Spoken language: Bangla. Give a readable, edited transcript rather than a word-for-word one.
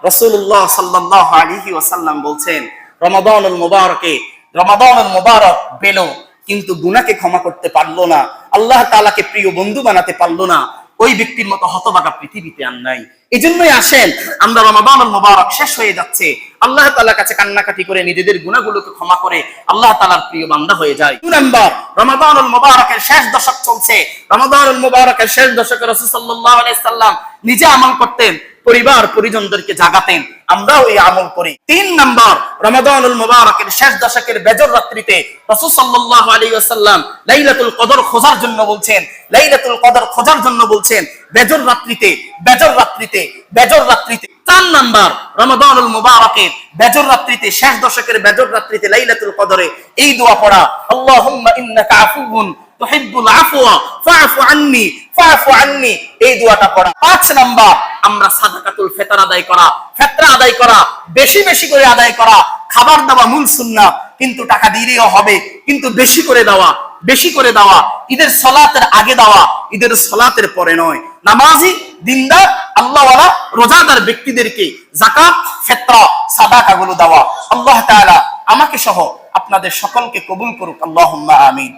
রাসূলুল্লাহ সাল্লাল্লাহু আলাইহি ওয়াসাল্লাম বলছেন, রমাদানুল মুবারক পেল কিন্তু গুনাহকে ক্ষমা করতে পারলো না, আল্লাহ তাআলাকে প্রিয় বন্ধু বানাতে পারলো না, ওই ব্যক্তির মতো হতভাগা পৃথিবীতে আর নাই। এজন্যই আসেন আমরা রমাদানুল মুবারক শেষ হয়ে যাচ্ছে, আল্লাহ তাআলার কাছে কান্নাকাটি করে নিজেদের গুনাহগুলোকে ক্ষমা করে আল্লাহ তাআলার প্রিয় বান্দা হয়ে যায়। 2 নাম্বার, রমাদানুল মুবারকের শেষ দশক চলছে। রমাদানুল মুবারকের শেষ দশকে রাসূল সাল্লাল্লাহু আলাইহি সাল্লাম নিজে আমল করতেন, পরিবার পরিজনদেরকে জাগাতেন, আমরাও এই আমল করি। 3 নাম্বার, রমাদানুল মুবারকের শেষ দশকের বেজর রাত্রিতে রাসূল সাল্লাল্লাহু আলাইহি ওয়াসাল্লাম লাইলাতুল কদর খোঁজার জন্য বলছেন, লাইলাতুল কদর খোঁজার জন্য বলছেন, বেজর রাত্রিতে 4 নাম্বার, রমাদানুল মুবারকের বেজর রাত্রিতে, শেষ দশকের বেজর রাত্রিতে লাইলাতুল কদরে এই দোয়া পড়া, আল্লাহুম্মা ইন্নাকা আফুউন তুহিব্বুল আফওয়া ফাআফু আন্নি, এই দোয়াটা পড়া। 5 নাম্বার, আমরা সাদাকাতুল ফিতর ফিতরা আদায় করা, বেশি বেশি করে আদায় করা। খাবার দেওয়া মূল সুন্নাত, কিন্তু টাকা দিলেও হবে, কিন্তু বেশি করে দেওয়া। ঈদের সালাতের আগে দেওয়া, ঈদের সালাতের পরে নয়। নামাজি, দিনদার, আল্লাহওয়ালা, রোজাদার ব্যক্তিদেরকে যাকাত, ফিতরা, সাদাকা গুলো দেওয়া। আল্লাহ তাআলা আমাকে সহ আপনাদের সকলকে কবুল করুক, আল্লাহুম্মা আমিন।